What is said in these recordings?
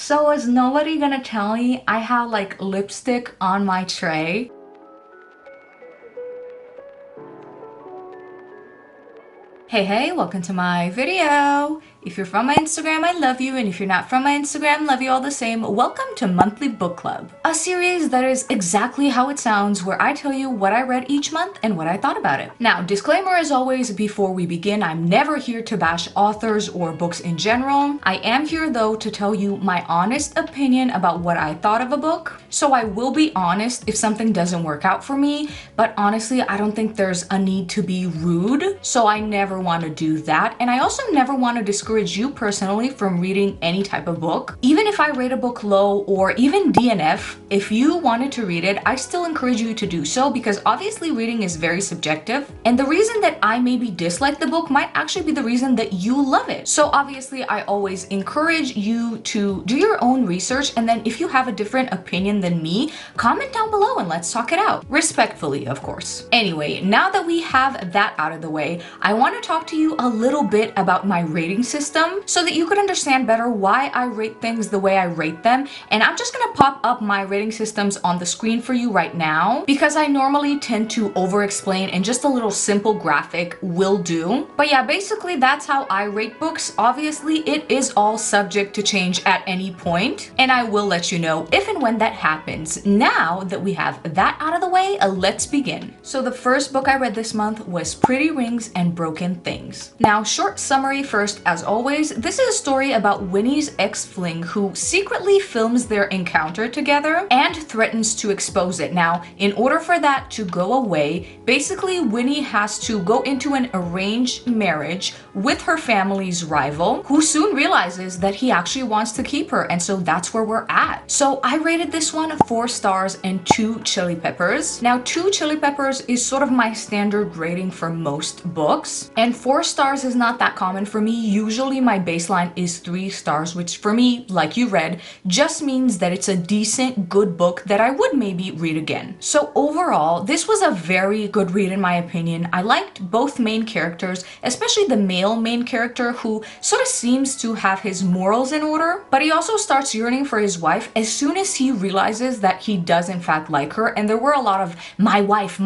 So is nobody gonna tell me I have like lipstick on my tray? Hey, welcome to my video. If you're from my Instagram, I love you, and if you're not from my Instagram, love you all the same. Welcome to Monthly Book Club, a series that is exactly how it sounds, where I tell you what I read each month and what I thought about it. Now, disclaimer as always, before we begin, I'm never here to bash authors or books in general. I am here though to tell you my honest opinion about what I thought of a book. So I will be honest if something doesn't work out for me, but honestly, I don't think there's a need to be rude. So I never want to do that. And I also never want to discourage you personally from reading any type of book. Even if I rate a book low or even DNF, if you wanted to read it, I still encourage you to do so, because obviously reading is very subjective. And the reason that I maybe dislike the book might actually be the reason that you love it. So obviously I always encourage you to do your own research. And then if you have a different opinion than me, comment down below and let's talk it out. Respectfully, of course. Anyway, now that we have that out of the way, I want to talk to you a little bit about my rating system so that you could understand better why I rate things the way I rate them. And I'm just gonna pop up my rating systems on the screen for you right now, because I normally tend to over-explain and just a little simple graphic will do. But yeah, basically that's how I rate books. Obviously, it is all subject to change at any point, and I will let you know if and when that happens. Now that we have that out of the way, let's begin. So the first book I read this month was Pretty Rings and Broken Things. Now, short summary first, as always, this is a story about Winnie's ex-fling who secretly films their encounter together and threatens to expose it. Now, in order for that to go away, basically Winnie has to go into an arranged marriage with her family's rival, who soon realizes that he actually wants to keep her, and so that's where we're at. So I rated this one 4 stars and 2 chili peppers. Now, 2 chili peppers is sort of my standard rating for most books, and 4 stars is not that common for me. Usually my baseline is 3 stars, which for me, like you read, just means that it's a decent, good book that I would maybe read again. So overall, this was a very good read in my opinion. I liked both main characters, especially the male main character, who sort of seems to have his morals in order, but he also starts yearning for his wife as soon as he realizes that he does in fact like her. And there were a lot of my wife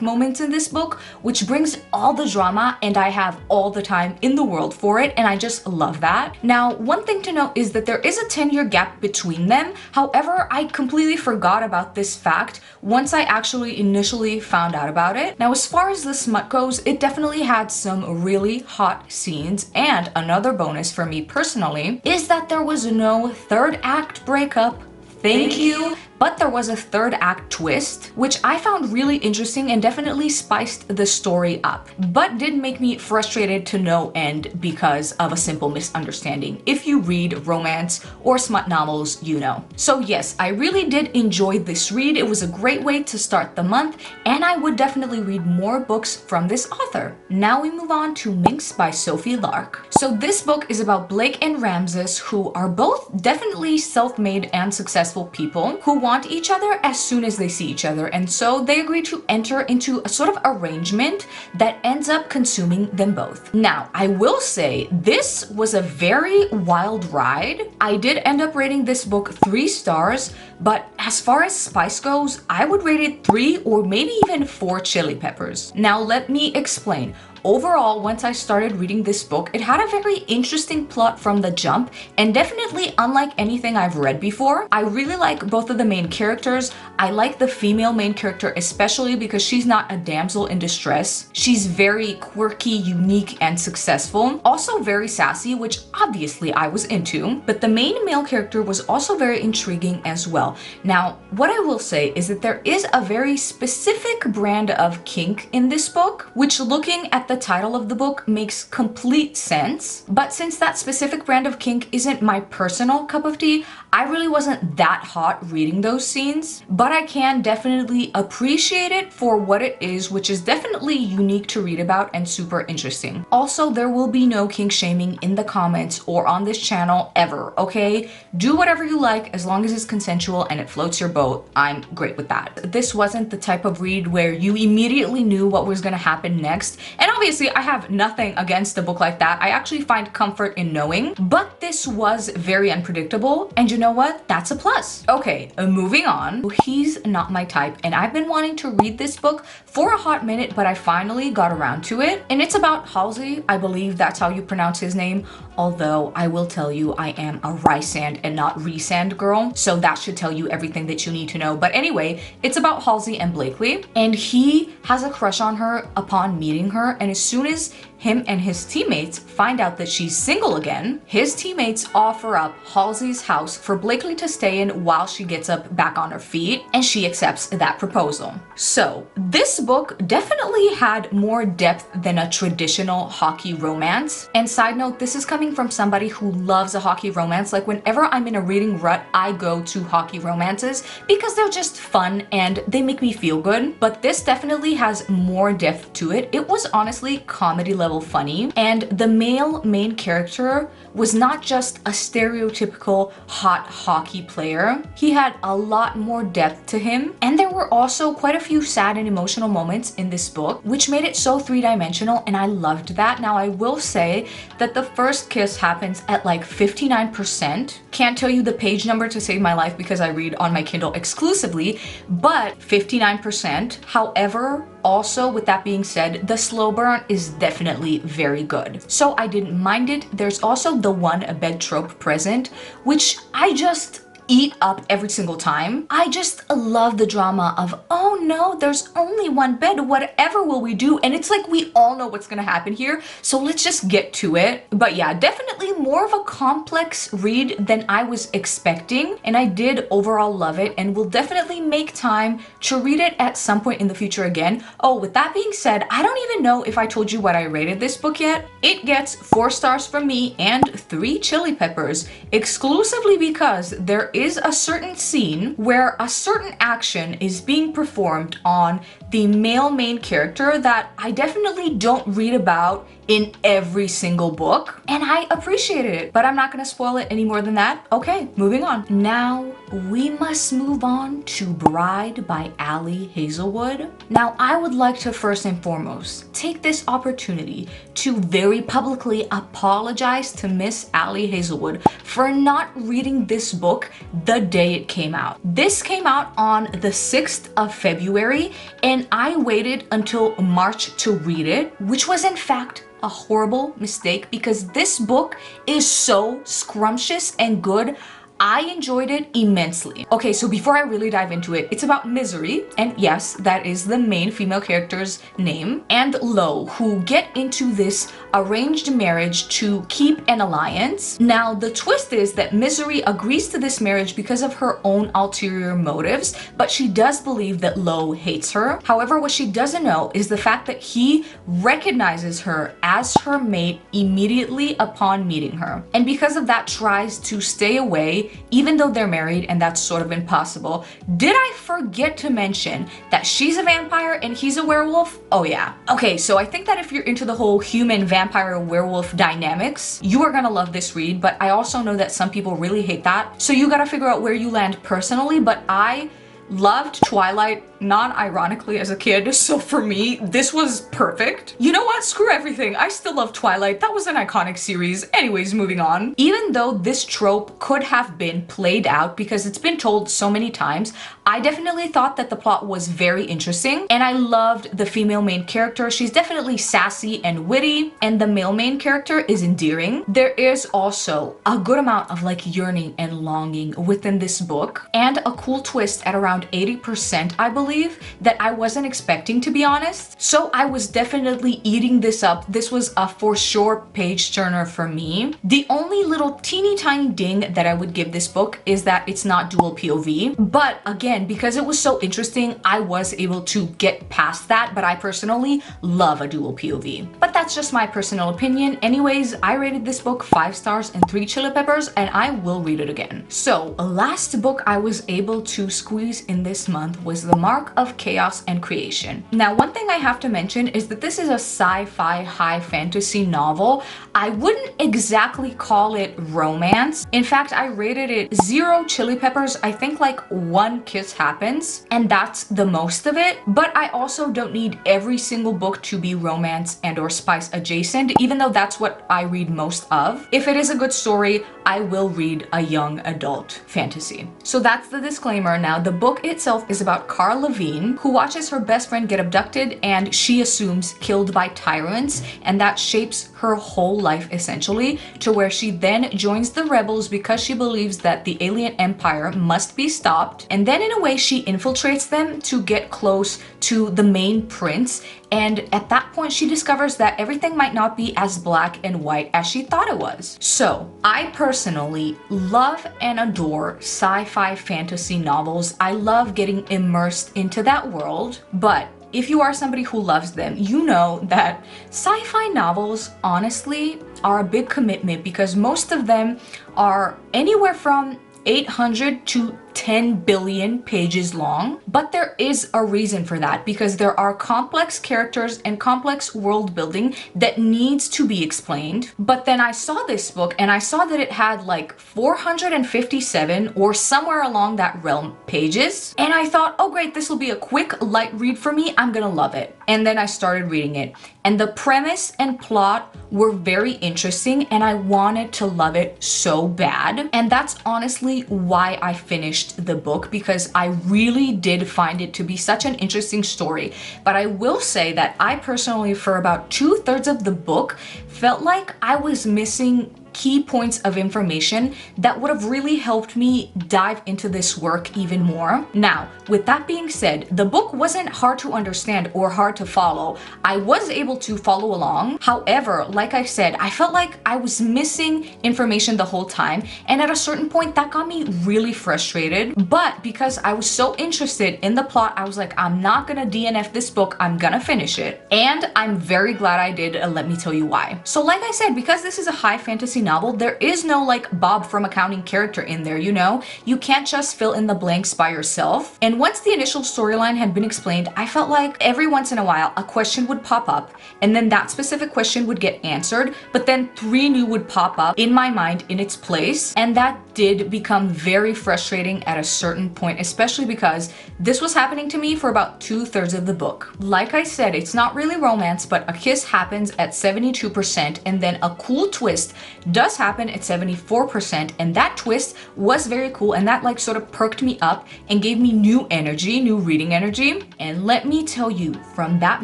moments in this book, which brings all the drama, and I have all the time in the world for it, and I just love that. Now, one thing to note is that there is a 10-year gap between them. However, I completely forgot about this fact once I actually initially found out about it. Now, as far as the smut goes, it definitely had some really hot scenes, and another bonus for me personally is that there was no third act breakup. Thank you. But there was a third act twist, which I found really interesting and definitely spiced the story up, but did make me frustrated to no end because of a simple misunderstanding. If you read romance or smut novels, you know. So yes, I really did enjoy this read. It was a great way to start the month, and I would definitely read more books from this author. Now we move on to Minx by Sophie Lark. So this book is about Blake and Ramses, who are both definitely self-made and successful people who want each other as soon as they see each other, and so they agree to enter into a sort of arrangement that ends up consuming them both. Now, I will say this was a very wild ride. I did end up rating this book 3 stars, but as far as spice goes, I would rate it 3 or maybe even 4 chili peppers. Now, let me explain. Overall, once I started reading this book, it had a very interesting plot from the jump, and definitely unlike anything I've read before. I really like both of the main characters. I like the female main character especially because she's not a damsel in distress. She's very quirky, unique, and successful. Also very sassy, which obviously I was into, but the main male character was also very intriguing as well. Now, what I will say is that there is a very specific brand of kink in this book, which, looking at the title of the book, makes complete sense. But since that specific brand of kink isn't my personal cup of tea, I really wasn't that hot reading those scenes, but I can definitely appreciate it for what it is, which is definitely unique to read about and super interesting. Also, there will be no kink shaming in the comments or on this channel ever, okay? Do whatever you like as long as it's consensual and it flows floats your boat, I'm great with that. This wasn't the type of read where you immediately knew what was gonna happen next. And obviously I have nothing against a book like that. I actually find comfort in knowing, but this was very unpredictable. And you know what? That's a plus. Okay, moving on. He's not my type, and I've been wanting to read this book for a hot minute, but I finally got around to it. And it's about Halsey. I believe that's how you pronounce his name. Although I will tell you, I am a Rysand and not Resand girl, so that should tell you everything that you need to know. But anyway, it's about Halsey and Blakely, and he has a crush on her upon meeting her. And as soon as him and his teammates find out that she's single again, his teammates offer up Halsey's house for Blakely to stay in while she gets up back on her feet, and she accepts that proposal. So this book definitely had more depth than a traditional hockey romance. And side note, this is coming from somebody who loves a hockey romance. Like whenever I'm in a reading rut, I go to hockey romances because they're just fun and they make me feel good. But this definitely has more depth to it. It was honestly comedy level funny, and the male main character was not just a stereotypical hot hockey player. He had a lot more depth to him, and there were also quite a few sad and emotional moments in this book, which made it so three-dimensional, and I loved that. Now I will say that the first kiss happens at like 59%. Can't tell you the page number to save my life because I read on my Kindle exclusively, but 59%. However, also, with that being said, the slow burn is definitely very good. So I didn't mind it. There's also the one bed trope present, which I just eat up every single time. I just love the drama of, oh no, there's only one bed, whatever will we do? And it's like, we all know what's gonna happen here, so let's just get to it. But yeah, definitely more of a complex read than I was expecting, and I did overall love it and will definitely make time to read it at some point in the future again. Oh, with that being said, I don't even know if I told you what I rated this book yet. It gets 4 stars from me and 3 chili peppers, exclusively because there is a certain scene where a certain action is being performed on the male main character that I definitely don't read about in every single book, and I appreciated it, but I'm not gonna spoil it any more than that. Okay, moving on. Now we must move on to Bride by Ali Hazelwood. Now I would like to first and foremost take this opportunity to very publicly apologize to Miss Ali Hazelwood for not reading this book the day it came out. This came out on the 6th of February, and I waited until March to read it, which was in fact a horrible mistake because this book is so scrumptious and good. I enjoyed it immensely. Okay, so before I really dive into it, it's about Misery, and yes, that is the main female character's name, and Lo, who get into this arranged marriage to keep an alliance. Now, the twist is that Misery agrees to this marriage because of her own ulterior motives, but she does believe that Lo hates her. However, what she doesn't know is the fact that he recognizes her as her mate immediately upon meeting her, and because of that tries to stay away even though they're married, and that's sort of impossible. Did I forget to mention that she's a vampire and he's a werewolf? Oh yeah. Okay, so I think that if you're into the whole human vampire werewolf dynamics, you are gonna love this read, but I also know that some people really hate that, so you gotta figure out where you land personally. But I loved Twilight non-ironically as a kid, so for me this was perfect. You know what, screw everything, I still love Twilight. That was an iconic series. Anyways, moving on. Even though this trope could have been played out because it's been told so many times, I definitely thought that the plot was very interesting, and I loved the female main character. She's definitely sassy and witty, and the male main character is endearing. There is also a good amount of like yearning and longing within this book, and a cool twist at around 80%, I believe, that I wasn't expecting, to be honest. So I was definitely eating this up. This was a for sure page turner for me. The only little teeny tiny ding that I would give this book is that it's not dual POV, but again, because it was so interesting, I was able to get past that. But I personally love a dual POV, but that's just my personal opinion. Anyways, I rated this book 5 stars and 3 chili peppers, and I will read it again. So last book I was able to squeeze in this month was the mark of chaos and creation. Now, one thing I have to mention is that this is a sci-fi high fantasy novel. I wouldn't exactly call it romance. In fact, I rated it 0 chili peppers. I think like 1 kiss happens, and that's the most of it. But I also don't need every single book to be romance and or spice adjacent, even though that's what I read most of. If it is a good story, I will read a young adult fantasy. So that's the disclaimer. Now, the book itself is about Cara Levine, who watches her best friend get abducted and she assumes killed by tyrants, and that shapes her whole life essentially, to where she then joins the rebels because she believes that the alien empire must be stopped. And then in a way she infiltrates them to get close to the main prince, and at that point she discovers that everything might not be as black and white as she thought it was. So I personally love and adore sci-fi fantasy novels. I love getting immersed into that world, but if you are somebody who loves them, you know that sci-fi novels honestly are a big commitment, because most of them are anywhere from 800 to 10 billion pages long. But there is a reason for that, because there are complex characters and complex world building that needs to be explained. But then I saw this book and I saw that it had like 457 or somewhere along that realm pages, and I thought, oh great, this will be a quick light read for me, I'm gonna love it. And then I started reading it, and the premise and plot were very interesting and I wanted to love it so bad. And that's honestly why I finished the book, because I really did find it to be such an interesting story. But I will say that I personally, for about 2/3 of the book, felt like I was missing key points of information that would have really helped me dive into this work even more. Now, with that being said, the book wasn't hard to understand or hard to follow. I was able to follow along. However, like I said, I felt like I was missing information the whole time, and at a certain point that got me really frustrated. But because I was so interested in the plot, I was like, I'm not gonna DNF this book, I'm gonna finish it. And I'm very glad I did, and let me tell you why. So like I said, because this is a high fantasy novel, there is no like Bob from accounting character in there, you know? You can't just fill in the blanks by yourself. And once the initial storyline had been explained, I felt like every once in a while a question would pop up, and then that specific question would get answered, but then 3 new would pop up in my mind in its place. And that did become very frustrating at a certain point, especially because this was happening to me for about 2/3 of the book. Like I said, it's not really romance, but a kiss happens at 72%, and then a cool twist does happen at 74%, and that twist was very cool, and that like sort of perked me up and gave me new energy, new reading energy. And let me tell you, from that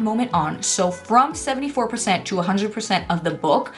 moment on, so from 74% to 100% of the book,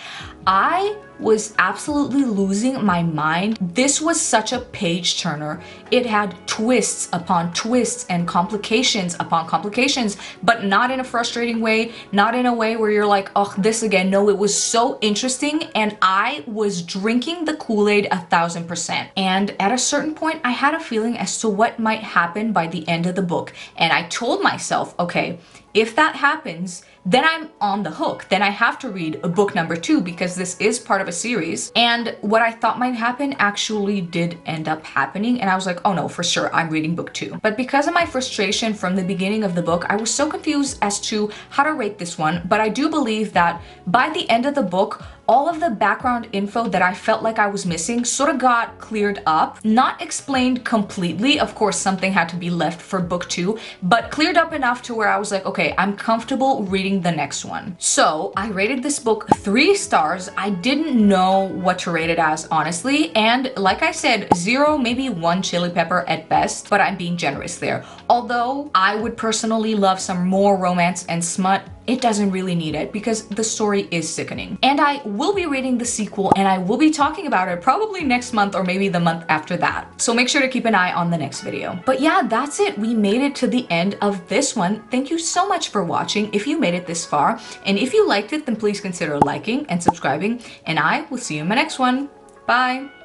I was absolutely losing my mind. This was such a page turner. It had twists upon twists and complications upon complications, but not in a frustrating way, not in a way where you're like, oh, this again. No, it was so interesting, and I was drinking the Kool-Aid 1000%. And at a certain point, I had a feeling as to what might happen by the end of the book. And I told myself, okay, if that happens, then I'm on the hook. Then I have to read a book number 2, because this is part of a series. And what I thought might happen actually did end up happening. And I was like, oh no, for sure, I'm reading book 2. But because of my frustration from the beginning of the book, I was so confused as to how to rate this one. But I do believe that by the end of the book, all of the background info that I felt like I was missing sort of got cleared up. Not explained completely. Of course, something had to be left for book 2, but cleared up enough to where I was like, okay, I'm comfortable reading the next one. So I rated this book 3 stars. I didn't know what to rate it as, honestly. And like I said, 0, maybe 1 chili pepper at best, but I'm being generous there. Although I would personally love some more romance and smut, it doesn't really need it because the story is sickening. And I will be reading the sequel, and I will be talking about it probably next month or maybe the month after that. So make sure to keep an eye on the next video. But yeah, that's it. We made it to the end of this one. Thank you so much for watching if you made it this far. And if you liked it, then please consider liking and subscribing, and I will see you in my next one. Bye!